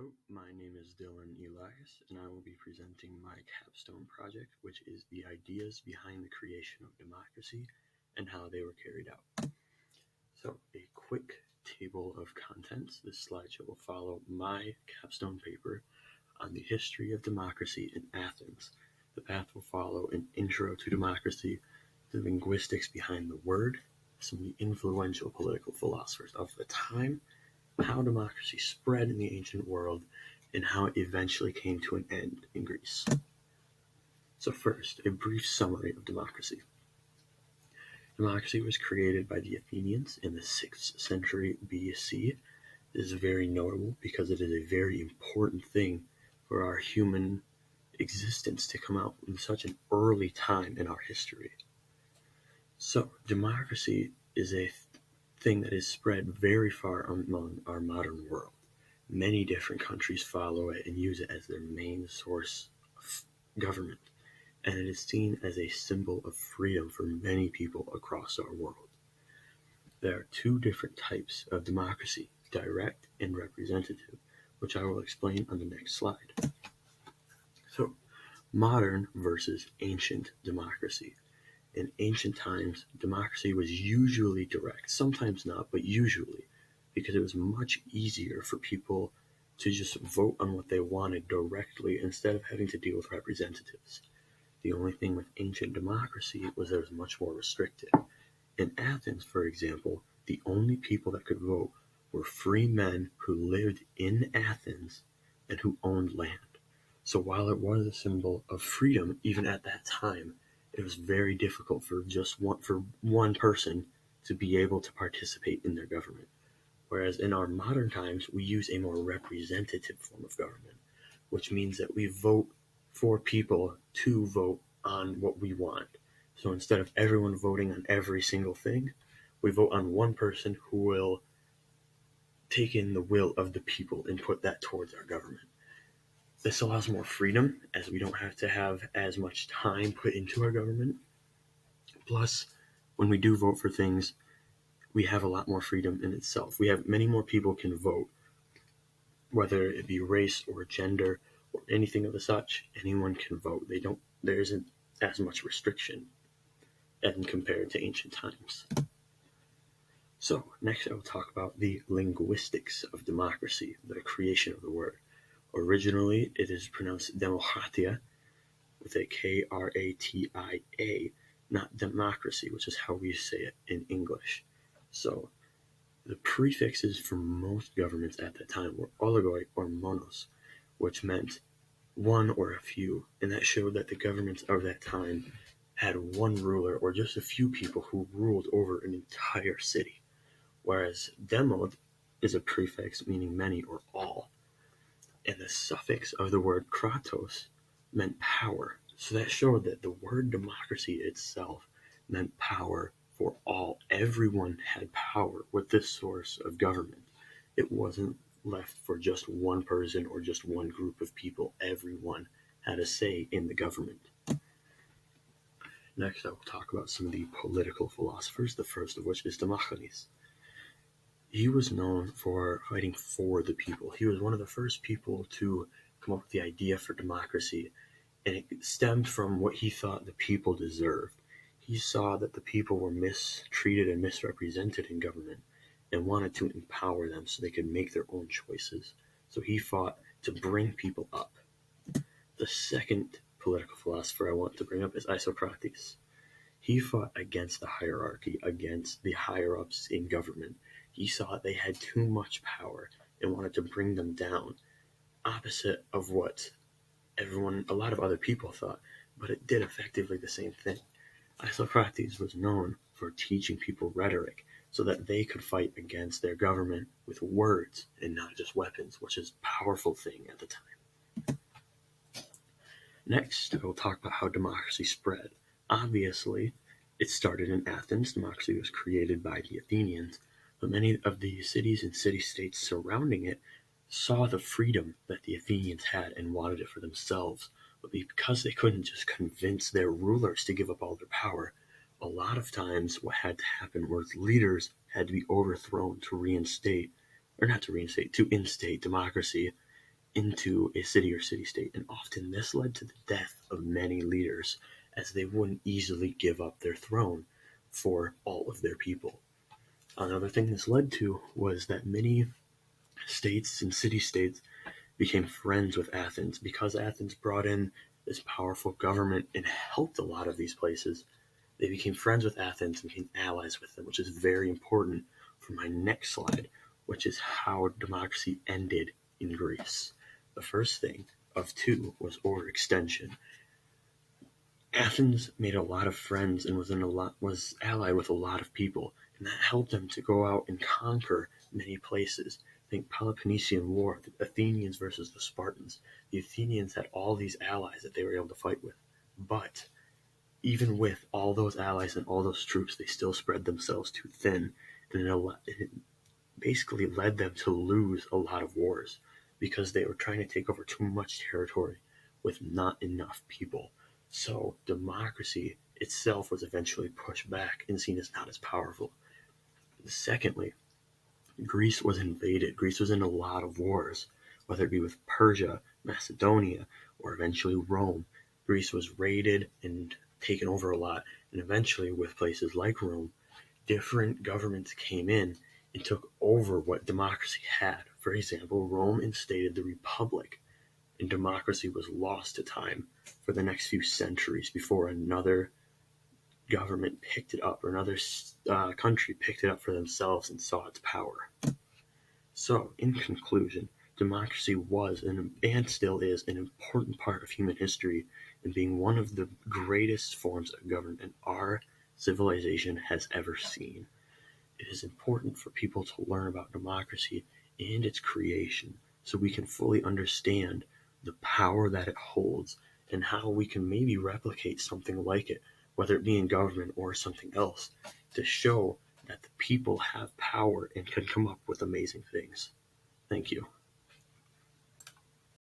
Hello, my name is Dylan Elias, and I will be presenting my Capstone project, which is the ideas behind the creation of democracy and how they were carried out. So, a quick table of contents. This slideshow will follow my capstone paper on the history of democracy in Athens. The path will follow an intro to democracy, the linguistics behind the word, some of the influential political philosophers of the time, how democracy spread in the ancient world, and how it eventually came to an end in Greece. So first, a brief summary of democracy. Democracy was created by the Athenians in the 6th century BC. This is very notable because it is a very important thing for our human existence to come out in such an early time in our history. So, democracy is a thing that is spread very far among our modern world. Many different countries follow it and use it as their main source of government, and it is seen as a symbol of freedom for many people across our world. There are two different types of democracy, direct and representative, which I will explain on the next slide. So, modern versus ancient democracy. In ancient times, democracy was usually direct, sometimes not, but usually, because it was much easier for people to just vote on what they wanted directly instead of having to deal with representatives. The only thing with ancient democracy was that it was much more restricted. In Athens, for example, the only people that could vote were free men who lived in Athens and who owned land. So while it was a symbol of freedom, even at that time, it was very difficult for one person to be able to participate in their government. Whereas in our modern times, we use a more representative form of government, which means that we vote for people to vote on what we want. So instead of everyone voting on every single thing, we vote on one person who will take in the will of the people and put that towards our government. This allows more freedom, as we don't have to have as much time put into our government. Plus, when we do vote for things, we have a lot more freedom in itself. We have many more people can vote, whether it be race or gender or anything of the such. Anyone can vote. There isn't as much restriction as compared to ancient times. So, next I will talk about the linguistics of democracy, the creation of the word. Originally, it is pronounced demokratia with a Kratia, not democracy, which is how we say it in English. So, the prefixes for most governments at that time were oligoi or monos, which meant one or a few, and that showed that the governments of that time had one ruler or just a few people who ruled over an entire city, whereas demo is a prefix meaning many or all. And the suffix of the word kratos meant power. So that showed that the word democracy itself meant power for all. Everyone had power with this source of government. It wasn't left for just one person or just one group of people. Everyone had a say in the government. Next, I will talk about some of the political philosophers, the first of which is Demosthenes. He was known for fighting for the people. He was one of the first people to come up with the idea for democracy, and it stemmed from what he thought the people deserved. He saw that the people were mistreated and misrepresented in government and wanted to empower them so they could make their own choices. So he fought to bring people up. The second political philosopher I want to bring up is Isocrates. He fought against the hierarchy, against the higher-ups in government. He saw they had too much power and wanted to bring them down, opposite of what a lot of other people thought, but it did effectively the same thing. Isocrates was known for teaching people rhetoric so that they could fight against their government with words and not just weapons, which is a powerful thing at the time. Next, I will talk about how democracy spread. Obviously, it started in Athens. Democracy was created by the Athenians, but many of the cities and city-states surrounding it saw the freedom that the Athenians had and wanted it for themselves. But because they couldn't just convince their rulers to give up all their power, a lot of times what had to happen was leaders had to be overthrown to instate democracy into a city or city-state, and often this led to the death of many leaders, as they wouldn't easily give up their throne for all of their people. Another thing this led to was that many states and city-states became friends with Athens because Athens brought in this powerful government and helped a lot of these places. They became friends with Athens and became allies with them, which is very important for my next slide, which is how democracy ended in Greece. The first thing of two was overextension. Athens made a lot of friends and was allied with a lot of people, and that helped them to go out and conquer many places. Think Peloponnesian War, the Athenians versus the Spartans. The Athenians had all these allies that they were able to fight with, but even with all those allies and all those troops, they still spread themselves too thin, and it basically led them to lose a lot of wars because they were trying to take over too much territory with not enough people. So democracy itself was eventually pushed back and seen as not as powerful. Secondly, Greece was invaded. Greece was in a lot of wars, whether it be with Persia, Macedonia, or eventually Rome. Greece was raided and taken over a lot, and eventually with places like Rome, different governments came in and took over what democracy had. For example, Rome instated the Republic, and democracy was lost to time for the next few centuries before another government picked it up, or another country picked it up for themselves and saw its power. So, in conclusion, democracy was and still is an important part of human history, and being one of the greatest forms of government our civilization has ever seen. It is important for people to learn about democracy and its creation so we can fully understand the power that it holds and how we can maybe replicate something like it, whether it be in government or something else, to show that the people have power and can come up with amazing things. Thank you.